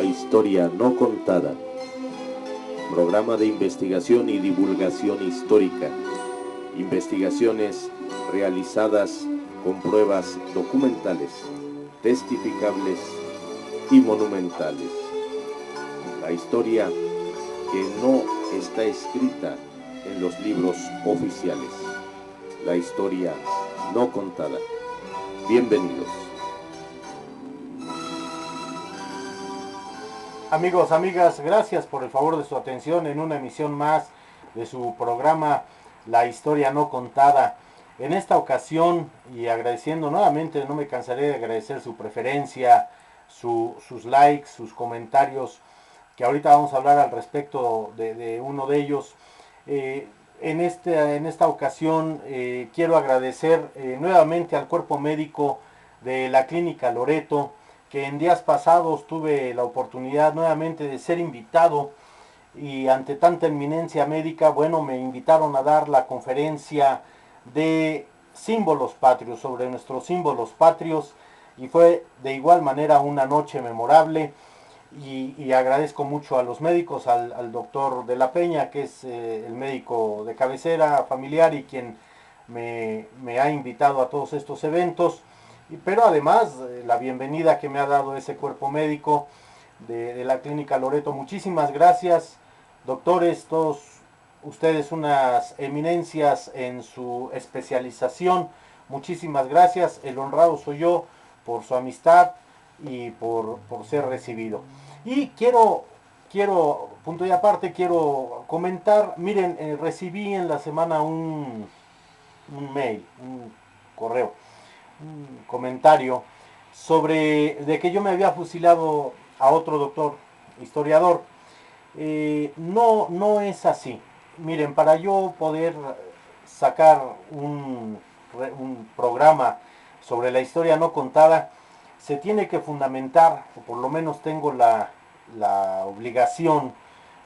historia no contada. Programa de investigación y divulgación histórica. Investigaciones realizadas con pruebas documentales, testificables y monumentales. La historia que no está escrita en los libros oficiales. La historia no contada. Bienvenidos. Amigos, amigas, gracias por el favor de su atención en una emisión más de su programa La Historia No Contada. En esta ocasión, y agradeciendo nuevamente, no me cansaré de agradecer su preferencia, sus likes, sus comentarios, que ahorita vamos a hablar al respecto de uno de ellos. En esta ocasión quiero agradecer nuevamente al cuerpo médico de la Clínica Loreto, que en días pasados tuve la oportunidad nuevamente de ser invitado y ante tanta eminencia médica, bueno, me invitaron a dar la conferencia de símbolos patrios, sobre nuestros símbolos patrios, y fue de igual manera una noche memorable. Y agradezco mucho a los médicos, al doctor de la Peña, que es el médico de cabecera familiar y quien me ha invitado a todos estos eventos. Pero además la bienvenida que me ha dado ese cuerpo médico de la Clínica Loreto. Muchísimas gracias, doctores, todos ustedes unas eminencias en su especialización. Muchísimas gracias, el honrado soy yo por su amistad y por ser recibido. Y quiero, punto y aparte, quiero comentar, miren, recibí en la semana un mail, un correo, un comentario sobre de que yo me había fusilado a otro doctor, historiador. No es así. Miren, para yo poder sacar un programa sobre la historia no contada, se tiene que fundamentar, o por lo menos tengo la obligación,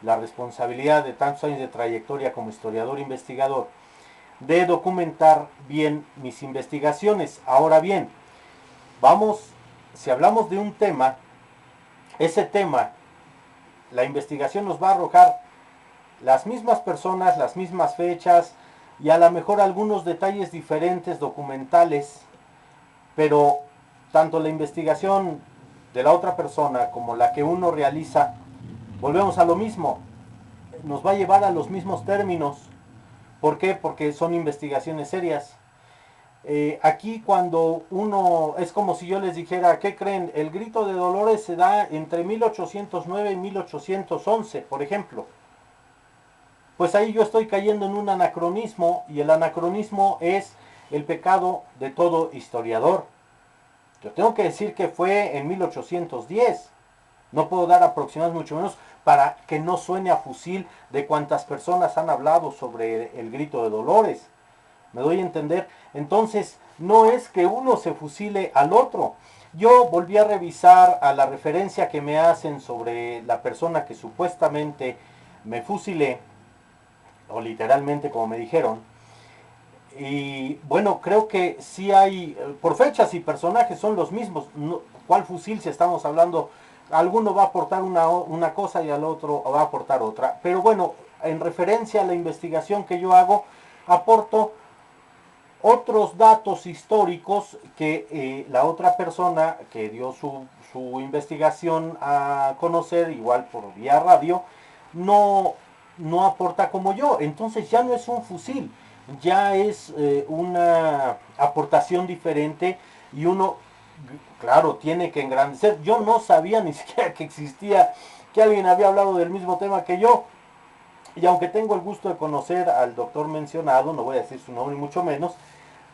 la responsabilidad de tantos años de trayectoria como historiador e investigador, de documentar bien mis investigaciones. Ahora bien, si hablamos de un tema, ese tema, la investigación nos va a arrojar las mismas personas, las mismas fechas y a lo mejor algunos detalles diferentes documentales, pero tanto la investigación de la otra persona como la que uno realiza, volvemos a lo mismo, nos va a llevar a los mismos términos. ¿Por qué? Porque son investigaciones serias. Aquí cuando uno, es como si yo les dijera, ¿qué creen? El grito de Dolores se da entre 1809 y 1811, por ejemplo. Pues ahí yo estoy cayendo en un anacronismo, y el anacronismo es el pecado de todo historiador. Yo tengo que decir que fue en 1810. No puedo dar aproximados, mucho menos para que no suene a fusil de cuantas personas han hablado sobre el grito de Dolores. ¿Me doy a entender? Entonces, no es que uno se fusile al otro. Yo volví a revisar a la referencia que me hacen sobre la persona que supuestamente me fusilé, o literalmente como me dijeron. Y bueno, creo que sí hay, por fechas y personajes son los mismos. ¿Cuál fusil si estamos hablando? Alguno va a aportar una cosa y al otro va a aportar otra. Pero bueno, en referencia a la investigación que yo hago, aporto otros datos históricos que la otra persona que dio su investigación a conocer, igual por vía radio, no aporta como yo. Entonces ya no es un fusil, ya es una aportación diferente, y uno, claro, tiene que engrandecer. Yo no sabía ni siquiera que existía, que alguien había hablado del mismo tema que yo. Y aunque tengo el gusto de conocer al doctor mencionado, no voy a decir su nombre ni mucho menos,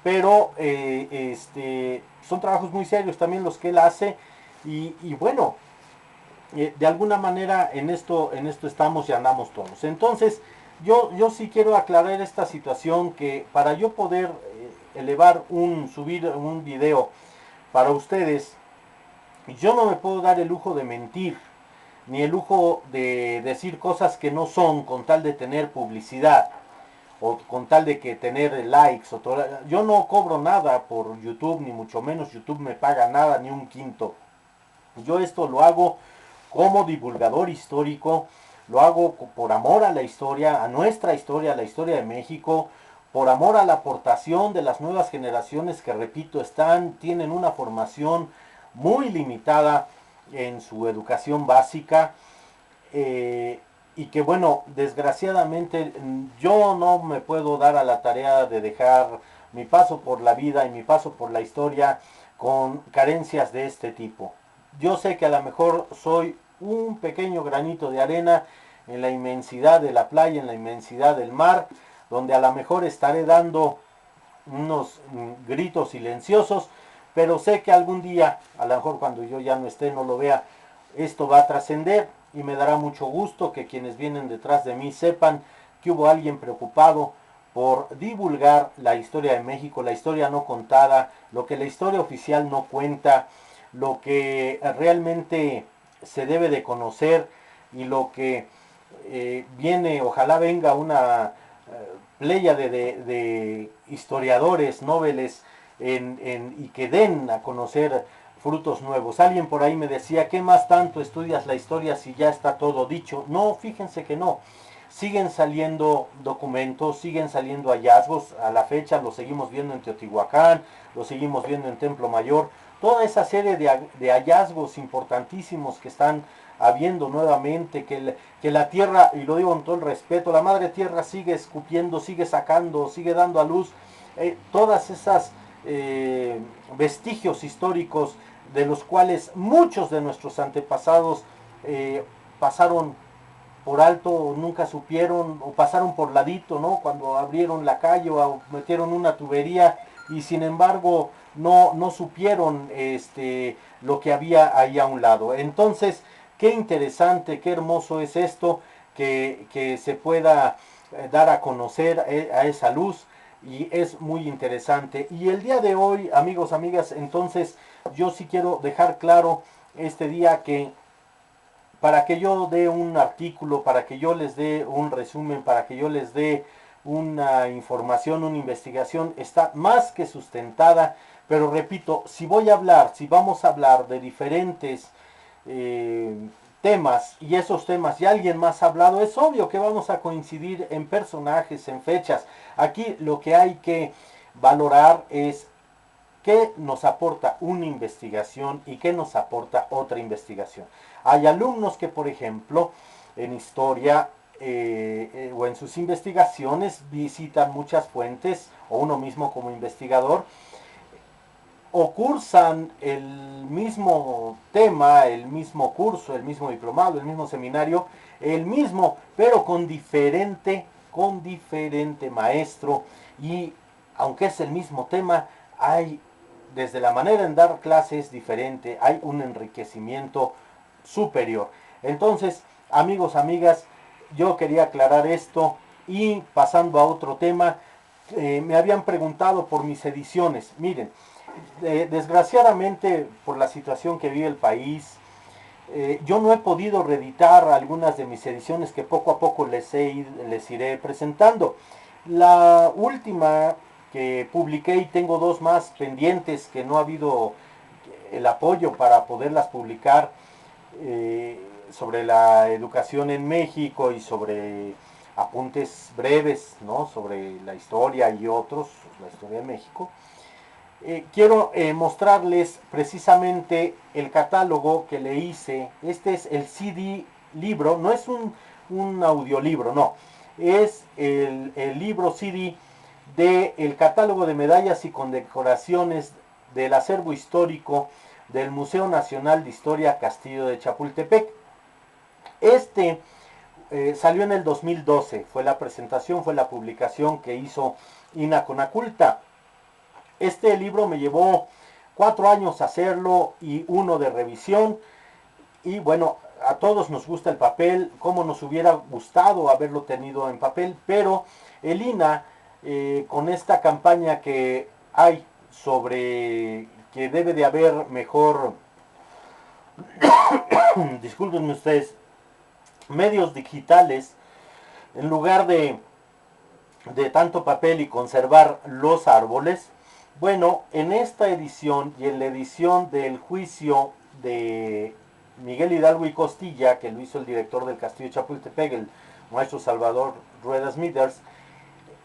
pero son trabajos muy serios también los que él hace. Y bueno, de alguna manera en esto estamos y andamos todos. Entonces, yo sí quiero aclarar esta situación, que para yo poder subir un video para ustedes, yo no me puedo dar el lujo de mentir, ni el lujo de decir cosas que no son, con tal de tener publicidad, o con tal de que tener likes. Yo no cobro nada por YouTube, ni mucho menos YouTube me paga nada, ni un quinto. Yo esto lo hago como divulgador histórico, lo hago por amor a la historia, a nuestra historia, a la historia de México, por amor a la aportación de las nuevas generaciones que, repito, tienen una formación muy limitada en su educación básica, y que, bueno, desgraciadamente yo no me puedo dar a la tarea de dejar mi paso por la vida y mi paso por la historia con carencias de este tipo. Yo sé que a lo mejor soy un pequeño granito de arena en la inmensidad de la playa, en la inmensidad del mar, donde a lo mejor estaré dando unos gritos silenciosos, pero sé que algún día, a lo mejor cuando yo ya no esté, no lo vea, esto va a trascender, y me dará mucho gusto que quienes vienen detrás de mí sepan que hubo alguien preocupado por divulgar la historia de México, la historia no contada, lo que la historia oficial no cuenta, lo que realmente se debe de conocer, y lo que viene, ojalá venga una pléyade de historiadores, noveles, y que den a conocer frutos nuevos. Alguien por ahí me decía, ¿qué más tanto estudias la historia si ya está todo dicho? No, fíjense que no. Siguen saliendo documentos, siguen saliendo hallazgos, a la fecha lo seguimos viendo en Teotihuacán, lo seguimos viendo en Templo Mayor, toda esa serie de hallazgos importantísimos que están habiendo nuevamente, que la tierra, y lo digo con todo el respeto, la madre tierra sigue escupiendo, sigue sacando, sigue dando a luz todas esas vestigios históricos, de los cuales muchos de nuestros antepasados pasaron por alto, nunca supieron, o pasaron por ladito, ¿no? Cuando abrieron la calle o metieron una tubería, y sin embargo no supieron lo que había ahí a un lado. Entonces, qué interesante, qué hermoso es esto, que se pueda dar a conocer a esa luz, y es muy interesante. Y el día de hoy, amigos, amigas, entonces yo sí quiero dejar claro este día que para que yo dé un artículo, para que yo les dé un resumen, para que yo les dé una información, una investigación, está más que sustentada. Pero repito, si voy a hablar, si vamos a hablar de diferentes temas, y esos temas ya alguien más ha hablado, es obvio que vamos a coincidir en personajes, en fechas. Aquí lo que hay que valorar es qué nos aporta una investigación y qué nos aporta otra investigación. Hay alumnos que, por ejemplo, en historia o en sus investigaciones visitan muchas fuentes, o uno mismo como investigador, o cursan el mismo tema, el mismo curso, el mismo diplomado, el mismo seminario, el mismo, pero con diferente maestro, y aunque es el mismo tema, hay, desde la manera en dar clases diferente, hay un enriquecimiento superior. Entonces, amigos, amigas, yo quería aclarar esto, y pasando a otro tema, me habían preguntado por mis ediciones. Miren, desgraciadamente por la situación que vive el país, yo no he podido reeditar algunas de mis ediciones que poco a poco les iré presentando. La última que publiqué, y tengo dos más pendientes que no ha habido el apoyo para poderlas publicar, sobre la educación en México y sobre apuntes breves, ¿no?, sobre la historia y otros, la historia de México. Quiero mostrarles precisamente el catálogo que le hice. Este es el CD libro, no es un audiolibro, no. Es el libro CD del catálogo de medallas y condecoraciones del acervo histórico del Museo Nacional de Historia Castillo de Chapultepec. Este salió en el 2012, fue la presentación, fue la publicación que hizo Inaconaculta. Este libro me llevó 4 años hacerlo y 1 de revisión. Y bueno, a todos nos gusta el papel, como nos hubiera gustado haberlo tenido en papel, pero el INA, con esta campaña que hay sobre que debe de haber mejor, discúlpenme ustedes, medios digitales, en lugar de tanto papel y conservar los árboles. Bueno, en esta edición y en la edición del juicio de Miguel Hidalgo y Costilla, que lo hizo el director del Castillo de Chapultepec, el maestro Salvador Rueda Smithers.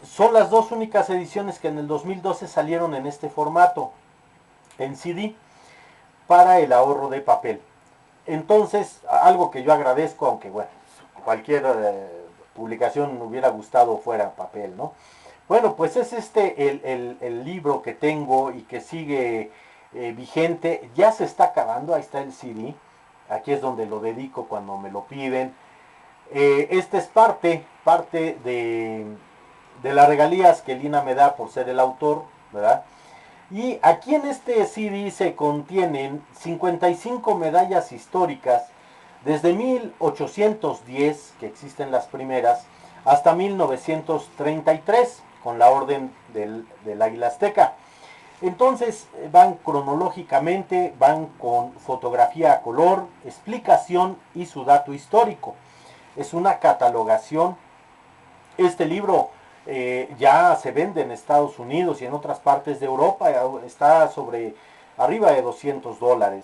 Son las dos únicas ediciones que en el 2012 salieron en este formato, en CD, para el ahorro de papel. Entonces, algo que yo agradezco, aunque bueno, cualquier publicación me hubiera gustado fuera papel, ¿no? Bueno, pues es este el libro que tengo y que sigue vigente. Ya se está acabando, ahí está el CD. Aquí es donde lo dedico cuando me lo piden. Este es parte de las regalías que Lina me da por ser el autor, ¿verdad? Y aquí en este CD se contienen 55 medallas históricas desde 1810, que existen las primeras, hasta 1933, con la orden del Águila Azteca. Entonces van cronológicamente, van con fotografía a color, explicación y su dato histórico. Es una catalogación. Este libro ya se vende en Estados Unidos y en otras partes de Europa, está sobre arriba de $200.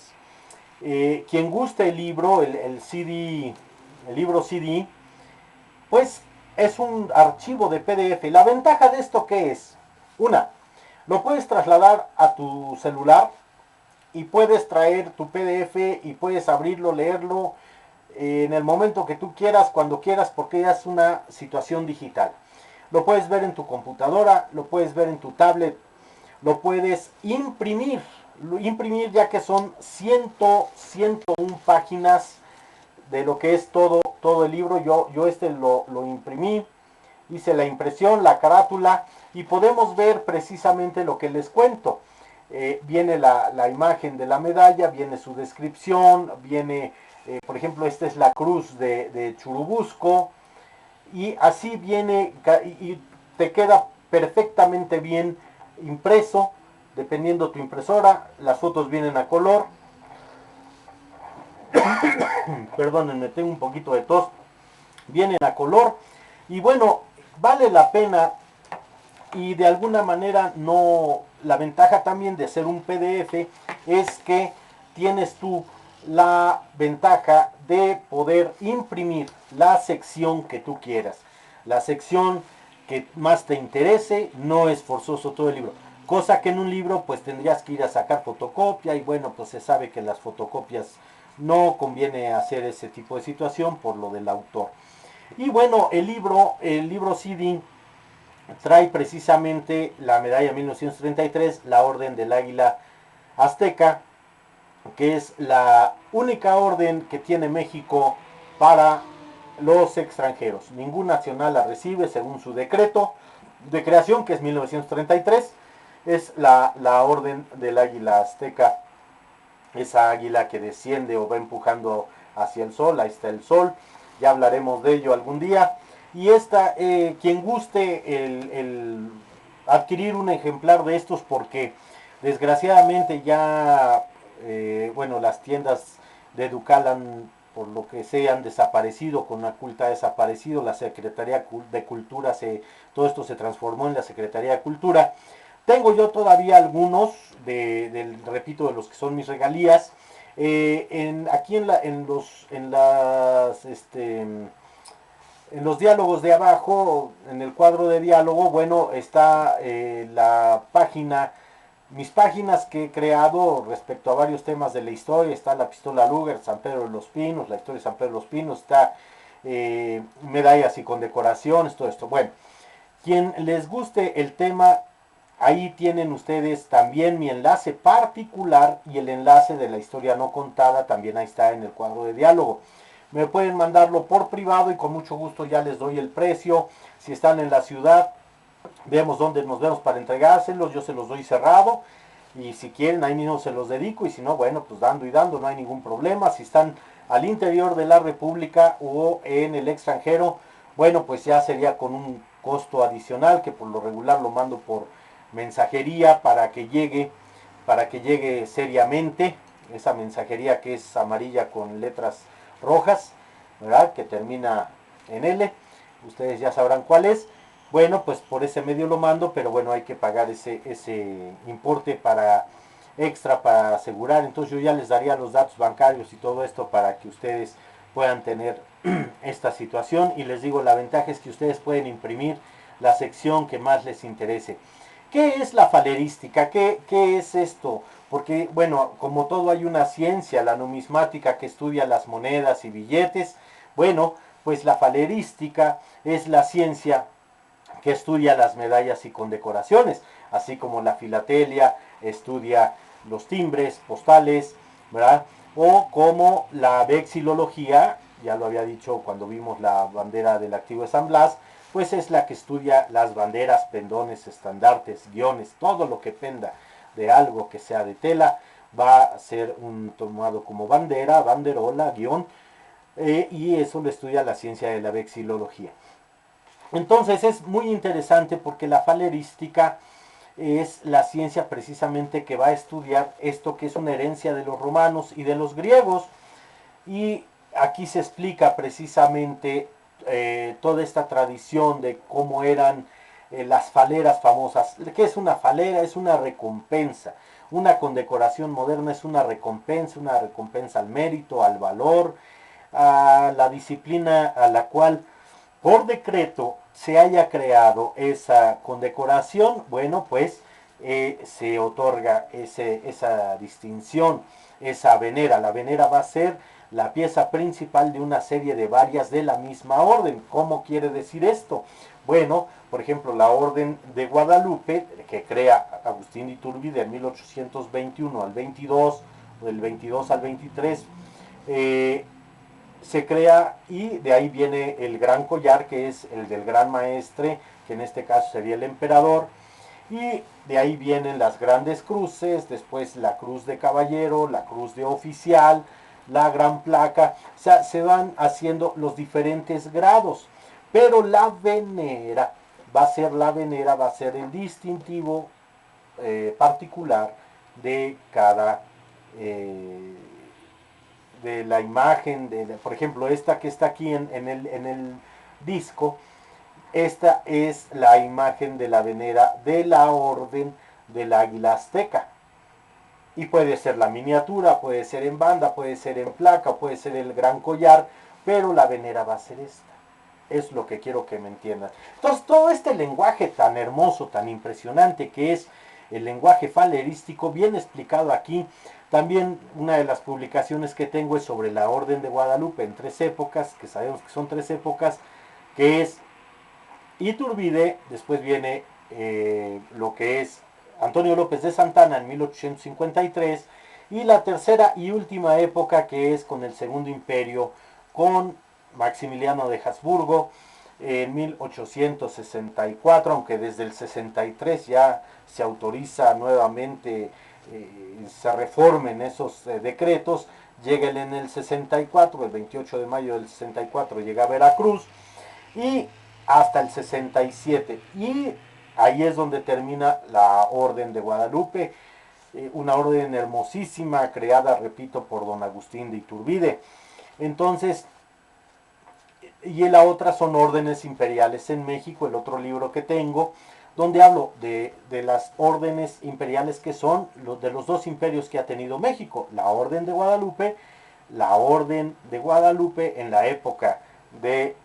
Quien guste el libro, el CD, el libro CD, pues es un archivo de PDF. La ventaja de esto, ¿qué es? Una, lo puedes trasladar a tu celular y puedes traer tu PDF y puedes abrirlo, leerlo en el momento que tú quieras, cuando quieras, porque ya es una situación digital. Lo puedes ver en tu computadora, lo puedes ver en tu tablet, lo puedes imprimir ya que son 101 páginas de lo que es todo el libro. Yo este lo imprimí, hice la impresión, la carátula y podemos ver precisamente lo que les cuento. Viene la imagen de la medalla, viene su descripción, viene, por ejemplo, esta es la cruz de Churubusco, y así viene y te queda perfectamente bien impreso, dependiendo tu impresora. Las fotos vienen a color. Perdónenme, tengo un poquito de tos. Vienen a color y bueno, vale la pena. Y de alguna manera no, la ventaja también de ser un PDF es que tienes tú la ventaja de poder imprimir la sección que tú quieras, la sección que más te interese. No es forzoso todo el libro, cosa que en un libro pues tendrías que ir a sacar fotocopia y bueno, pues se sabe que las fotocopias no conviene hacer ese tipo de situación por lo del autor. Y bueno, el libro CD trae precisamente la medalla 1933, la Orden del Águila Azteca, que es la única orden que tiene México para los extranjeros. Ningún nacional la recibe según su decreto de creación, que es 1933. Es la Orden del Águila Azteca, esa águila que desciende o va empujando hacia el sol. Ahí está el sol, ya hablaremos de ello algún día. Y esta, quien guste el adquirir un ejemplar de estos, porque desgraciadamente ya, bueno, las tiendas de Ducal han, por lo que sé, han desaparecido, con la culta ha desaparecido, la Secretaría de Cultura, todo esto se transformó en la Secretaría de Cultura. Tengo yo todavía algunos, repito, de los que son mis regalías. Aquí en los diálogos de abajo, en el cuadro de diálogo, bueno, está la página, mis páginas que he creado respecto a varios temas de la historia. Está la pistola Luger, San Pedro de los Pinos, la historia de San Pedro de los Pinos, está medallas y condecoraciones, todo esto. Bueno, quien les guste el tema, ahí tienen ustedes también mi enlace particular y el enlace de la historia no contada, también ahí está en el cuadro de diálogo. Me pueden mandarlo por privado y con mucho gusto ya les doy el precio. Si están en la ciudad, vemos dónde nos vemos para entregárselos, yo se los doy cerrado. Y si quieren, ahí mismo se los dedico. Y si no, bueno, pues dando y dando, no hay ningún problema. Si están al interior de la República o en el extranjero, bueno, pues ya sería con un costo adicional, que por lo regular lo mando por mensajería para que llegue seriamente. Esa mensajería que es amarilla con letras rojas, ¿verdad? Que termina en L. Ustedes ya sabrán cuál es. Bueno, pues por ese medio lo mando, pero bueno, hay que pagar ese importe para extra para asegurar. Entonces yo ya les daría los datos bancarios y todo esto para que ustedes puedan tener esta situación. Y les digo, la ventaja es que ustedes pueden imprimir la sección que más les interese. ¿Qué es la falerística? ¿Qué es esto? Porque, bueno, como todo hay una ciencia, la numismática que estudia las monedas y billetes. Bueno, pues la falerística es la ciencia que estudia las medallas y condecoraciones, así como la filatelia estudia los timbres postales, ¿verdad? O como la vexilología, ya lo había dicho cuando vimos la bandera del activo de San Blas, pues es la que estudia las banderas, pendones, estandartes, guiones, todo lo que penda de algo que sea de tela, va a ser tomado como bandera, banderola, guión, y eso lo estudia la ciencia de la vexilología. Entonces es muy interesante porque la falerística es la ciencia precisamente que va a estudiar esto que es una herencia de los romanos y de los griegos. Y aquí se explica precisamente toda esta tradición de cómo eran las faleras famosas. ¿Qué es una falera? Es una recompensa. Una condecoración moderna es una recompensa al mérito, al valor, a la disciplina a la cual por decreto se haya creado esa condecoración. Bueno, pues se otorga esa distinción, esa venera. La venera va a ser la pieza principal de una serie de varias de la misma orden. ¿Cómo quiere decir esto? Bueno, por ejemplo, la Orden de Guadalupe, que crea Agustín de Iturbide en 1821 al 22, del 22 al 23, se crea, y de ahí viene el gran collar, que es el del gran maestre, que en este caso sería el emperador, y de ahí vienen las grandes cruces, después la cruz de caballero, la cruz de oficial, la gran placa. O sea, se van haciendo los diferentes grados, pero la venera va a ser el distintivo particular de cada de la imagen, por ejemplo, esta que está aquí en el disco. Esta es la imagen de la venera de la Orden del Águila Azteca. Y puede ser la miniatura, puede ser en banda, puede ser en placa, puede ser el gran collar, pero la venera va a ser esta. Es lo que quiero que me entiendan. Entonces, todo este lenguaje tan hermoso, tan impresionante que es el lenguaje falerístico, bien explicado aquí. También una de las publicaciones que tengo es sobre la Orden de Guadalupe en 3 épocas, que sabemos que son 3 épocas, que es Iturbide, después viene lo que es Antonio López de Santana en 1853, y la tercera y última época, que es con el Segundo Imperio, con Maximiliano de Habsburgo en 1864, aunque desde el 63 ya se autoriza nuevamente, se reformen esos decretos. Llega él en el 64, el 28 de mayo del 64 llega a Veracruz, y hasta el 67, y ahí es donde termina la Orden de Guadalupe, una orden hermosísima, creada, repito, por don Agustín de Iturbide. Entonces, y la otra son órdenes imperiales en México, el otro libro que tengo, donde hablo de las órdenes imperiales que son de los 2 imperios que ha tenido México, la Orden de Guadalupe, en la época de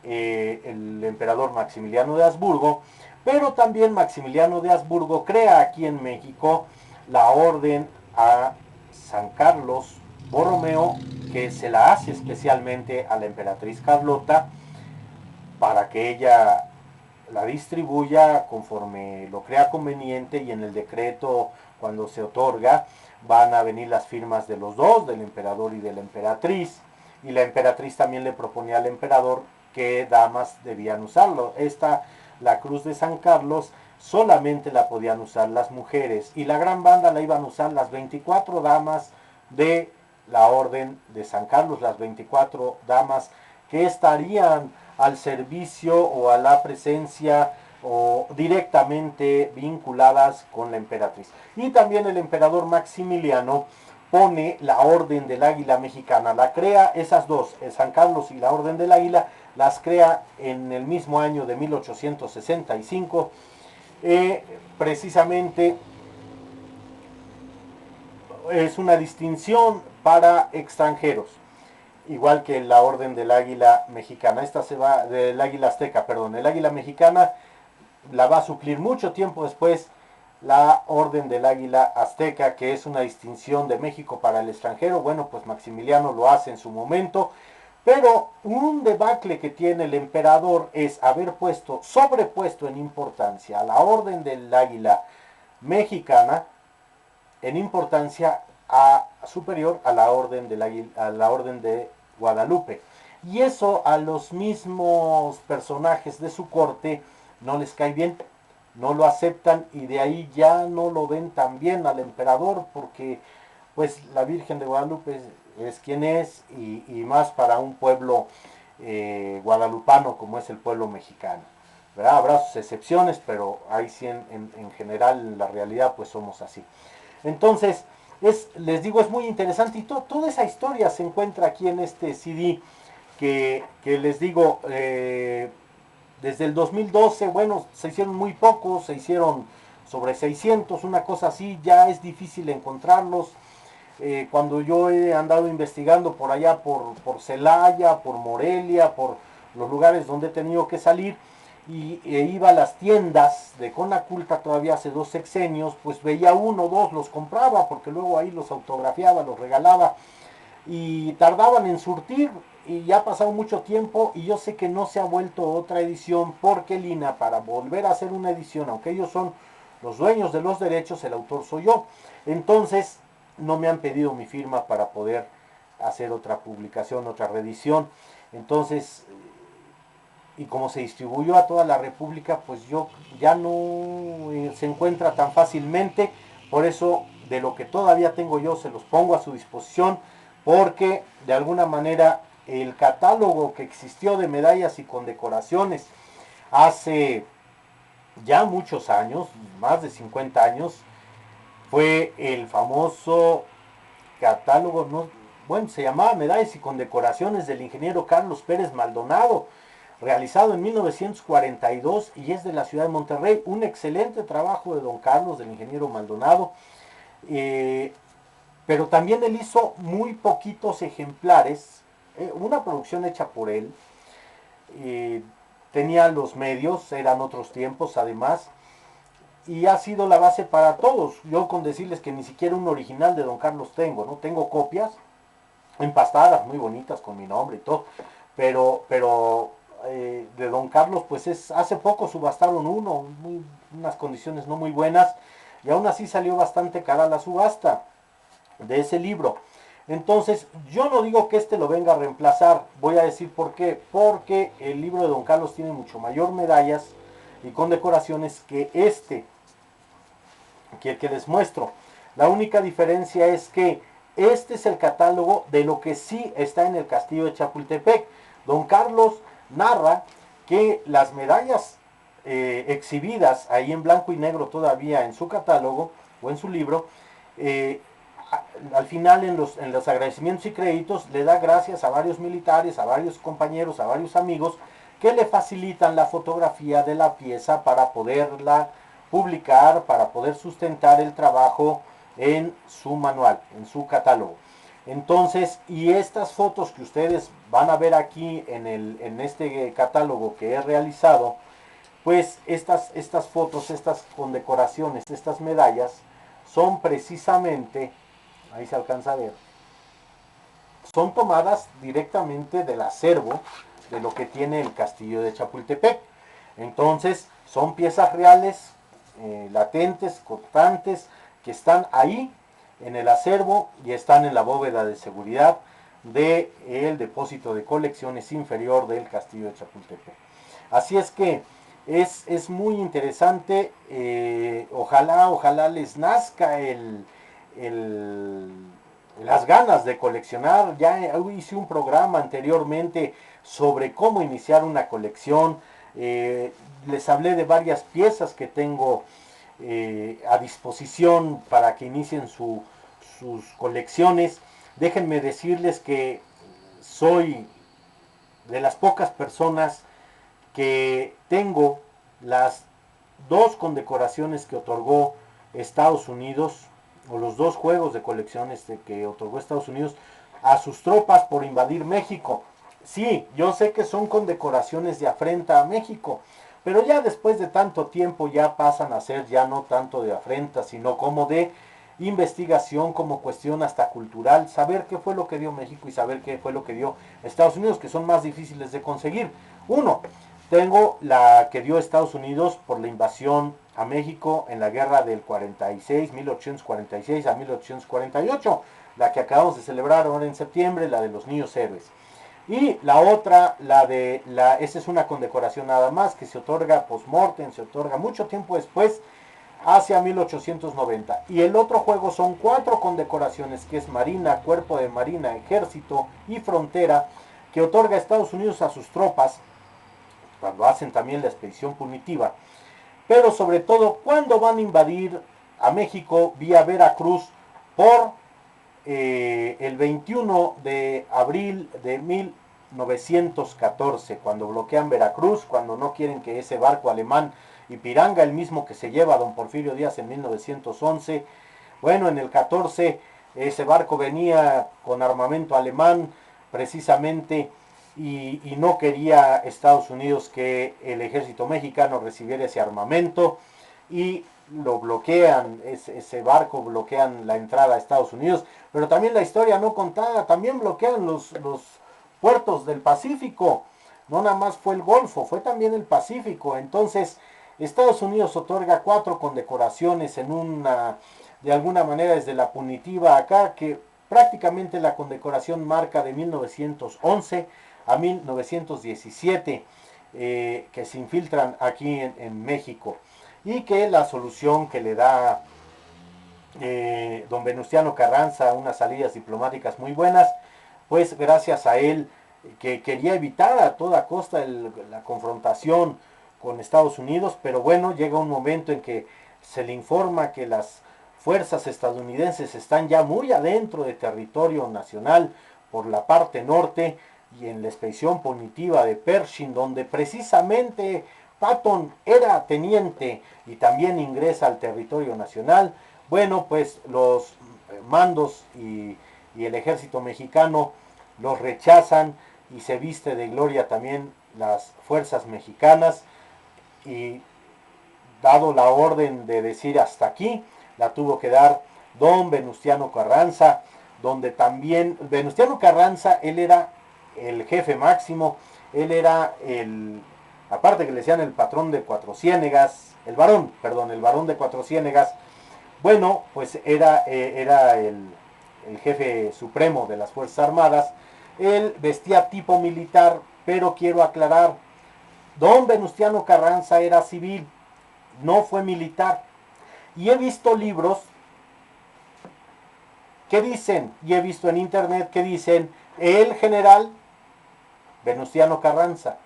el emperador Maximiliano de Habsburgo, pero también Maximiliano de Habsburgo crea aquí en México la orden a San Carlos Borromeo, que se la hace especialmente a la emperatriz Carlota para que ella la distribuya conforme lo crea conveniente, y en el decreto, cuando se otorga, van a venir las firmas de los dos, del emperador y de la emperatriz, y la emperatriz también le proponía al emperador qué damas debían usarlo. La cruz de San Carlos, solamente la podían usar las mujeres, y la gran banda la iban a usar las 24 damas de la Orden de San Carlos, las 24 damas que estarían al servicio o a la presencia o directamente vinculadas con la emperatriz. Y también el emperador Maximiliano pone la Orden del Águila Mexicana, la crea, esas dos, el San Carlos y la Orden del Águila, las crea en el mismo año de 1865, precisamente es una distinción para extranjeros, igual que la Orden del Águila Mexicana. Esta se va, del Águila Azteca, perdón. El Águila Mexicana la va a suplir mucho tiempo después la Orden del Águila Azteca, que es una distinción de México para el extranjero. Bueno, pues Maximiliano lo hace en su momento, pero un debacle que tiene el emperador es haber sobrepuesto en importancia a la Orden del Águila Mexicana, en importancia superior a la Orden de Guadalupe. Y eso a los mismos personajes de su corte no les cae bien, no lo aceptan, y de ahí ya no lo ven tan bien al emperador, porque pues la Virgen de Guadalupe es quien es, y más para un pueblo guadalupano como es el pueblo mexicano, ¿verdad? Habrá sus excepciones, pero ahí sí en general, en la realidad, pues somos así. Entonces, les digo, es muy interesante, y toda esa historia se encuentra aquí en este CD que les digo, desde el 2012, bueno, se hicieron muy pocos, se hicieron sobre 600, una cosa así. Ya es difícil encontrarlos. Cuando yo he andado investigando por allá, por Celaya, por Morelia, por los lugares donde he tenido que salir, iba a las tiendas de Conaculta todavía hace 2 sexenios, pues veía uno o dos, los compraba, porque luego ahí los autografiaba, los regalaba, y tardaban en surtir, y ya ha pasado mucho tiempo, y yo sé que no se ha vuelto otra edición, porque Lina, para volver a hacer una edición, aunque ellos son los dueños de los derechos, el autor soy yo. Entonces no me han pedido mi firma para poder hacer otra publicación, otra reedición. Entonces, y como se distribuyó a toda la República, pues yo ya no se encuentra tan fácilmente. Por eso, de lo que todavía tengo yo, se los pongo a su disposición, porque de alguna manera el catálogo que existió de medallas y condecoraciones hace ya muchos años, más de 50 años, fue el famoso catálogo, no, bueno, se llamaba Medallas y Condecoraciones del ingeniero Carlos Pérez Maldonado, realizado en 1942, y es de la ciudad de Monterrey. Un excelente trabajo de don Carlos, del ingeniero Maldonado, pero también él hizo muy poquitos ejemplares, una producción hecha por él. Tenía los medios, eran otros tiempos además, y ha sido la base para todos. Yo con decirles que ni siquiera un original de don Carlos tengo, ¿no? Tengo copias empastadas, muy bonitas, con mi nombre y todo, pero de don Carlos, pues hace poco subastaron uno, unas condiciones no muy buenas, y aún así salió bastante cara la subasta de ese libro. Entonces, yo no digo que este lo venga a reemplazar, voy a decir por qué. Porque el libro de don Carlos tiene mucho mayor medallas y condecoraciones que que les muestro. La única diferencia es que este es el catálogo de lo que sí está en el castillo de Chapultepec. Don Carlos narra que las medallas exhibidas ahí en blanco y negro todavía en su catálogo o en su libro, al final en los agradecimientos y créditos le da gracias a varios militares, a varios compañeros, a varios amigos que le facilitan la fotografía de la pieza para poderla publicar, para poder sustentar el trabajo en su manual, en su catálogo. Entonces, y estas fotos que ustedes van a ver aquí en este catálogo que he realizado, pues estas fotos, estas condecoraciones, estas medallas, son precisamente, ahí se alcanza a ver, son tomadas directamente del acervo de lo que tiene el castillo de Chapultepec. Entonces, son piezas reales, latentes, constantes, que están ahí en el acervo y están en la bóveda de seguridad del depósito de colecciones inferior del castillo de Chapultepec. Así es que es muy interesante. Ojalá les nazca las ganas de coleccionar. Ya hice un programa anteriormente sobre cómo iniciar una colección. Les hablé de varias piezas que tengo a disposición para que inicien sus colecciones. Déjenme decirles que soy de las pocas personas que tengo las 2 condecoraciones que otorgó Estados Unidos o los dos juegos de colección que otorgó Estados Unidos a sus tropas por invadir México. Sí, yo sé que son condecoraciones de afrenta a México, pero ya después de tanto tiempo ya pasan a ser ya no tanto de afrenta, sino como de investigación, como cuestión hasta cultural, saber qué fue lo que dio México y saber qué fue lo que dio Estados Unidos, que son más difíciles de conseguir. Uno, tengo la que dio Estados Unidos por la invasión a México en la guerra del 46, 1846 a 1848, la que acabamos de celebrar ahora en septiembre, la de los niños héroes. Y la otra, esa es una condecoración nada más, que se otorga post-mortem, se otorga mucho tiempo después, hacia 1890. Y el otro juego son 4 condecoraciones, que es Marina, Cuerpo de Marina, Ejército y Frontera, que otorga Estados Unidos a sus tropas, cuando hacen también la expedición punitiva, pero sobre todo cuando van a invadir a México vía Veracruz por el 21 de abril de 1914, cuando bloquean Veracruz, cuando no quieren que ese barco alemán Ipiranga, el mismo que se lleva a don Porfirio Díaz en 1911, bueno, en el 14 ese barco venía con armamento alemán precisamente y no quería Estados Unidos que el ejército mexicano recibiera ese armamento y lo bloquean, ese barco bloquean la entrada a Estados Unidos, pero también la historia no contada, también bloquean los puertos del Pacífico, no nada más fue el Golfo, fue también el Pacífico. Entonces Estados Unidos otorga 4 condecoraciones en una, de alguna manera desde la punitiva acá, que prácticamente la condecoración marca de 1911 a 1917, que se infiltran aquí en México, y que la solución que le da don Venustiano Carranza, unas salidas diplomáticas muy buenas, pues gracias a él, que quería evitar a toda costa la confrontación con Estados Unidos, pero bueno, llega un momento en que se le informa que las fuerzas estadounidenses están ya muy adentro de territorio nacional por la parte norte, y en la expedición punitiva de Pershing, donde precisamente Patton era teniente y también ingresa al territorio nacional. Bueno, pues los mandos y el ejército mexicano los rechazan y se viste de gloria también las fuerzas mexicanas, y dado la orden de decir hasta aquí, la tuvo que dar don Venustiano Carranza, donde también Venustiano Carranza, él era el jefe máximo, él era aparte que le decían el patrón de Cuatro Ciénegas, el varón de Cuatro Ciénegas, bueno, pues era el jefe supremo de las Fuerzas Armadas. Él vestía tipo militar, pero quiero aclarar, don Venustiano Carranza era civil, no fue militar. Y he visto libros que dicen, y he visto en internet que dicen, el general Venustiano Carranza,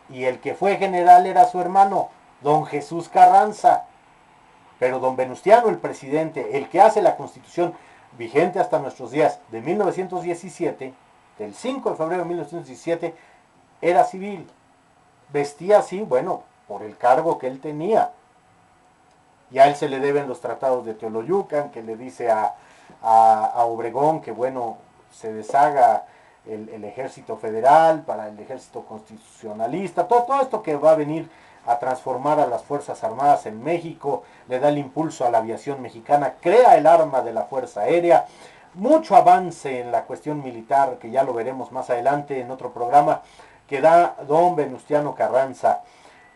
y el que fue general era su hermano, don Jesús Carranza. Pero don Venustiano, el presidente, el que hace la Constitución vigente hasta nuestros días de 1917, del 5 de febrero de 1917, era civil. Vestía así, bueno, por el cargo que él tenía. Y a él se le deben los tratados de Teoloyucan, que le dice a Obregón que, bueno, se deshaga el ejército federal para el ejército constitucionalista, todo esto que va a venir a transformar a las Fuerzas Armadas en México, le da el impulso a la aviación mexicana, crea el arma de la Fuerza Aérea, mucho avance en la cuestión militar, que ya lo veremos más adelante en otro programa, que da don Venustiano Carranza,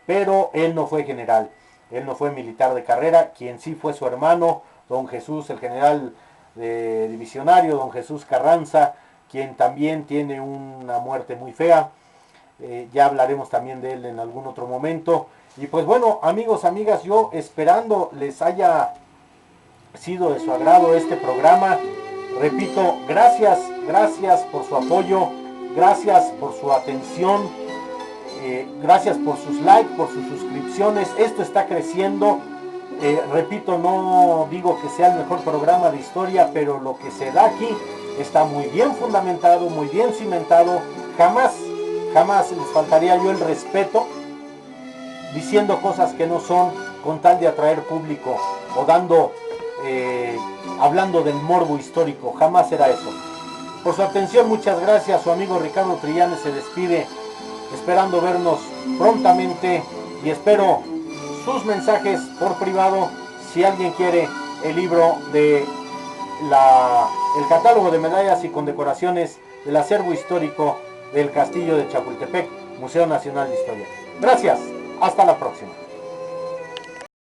pero él no fue general, él no fue militar de carrera, quien sí fue su hermano, don Jesús, el general divisionario, don Jesús Carranza, quien también tiene una muerte muy fea. Ya hablaremos también de él en algún otro momento. Y pues bueno, amigos, amigas, yo esperando les haya sido de su agrado este programa. Repito, gracias por su apoyo, gracias por su atención, gracias por sus likes, por sus suscripciones. Esto está creciendo. Repito, no digo que sea el mejor programa de historia, pero lo que se da aquí está muy bien fundamentado, muy bien cimentado. Jamás les faltaría yo el respeto diciendo cosas que no son, con tal de atraer público o dando hablando del morbo histórico, jamás será eso. Por su atención, muchas gracias. Su amigo Ricardo Trillanes se despide, esperando vernos prontamente, y espero sus mensajes por privado si alguien quiere el libro de el catálogo de medallas y condecoraciones del acervo histórico del Castillo de Chapultepec, Museo Nacional de Historia. Gracias, hasta la próxima.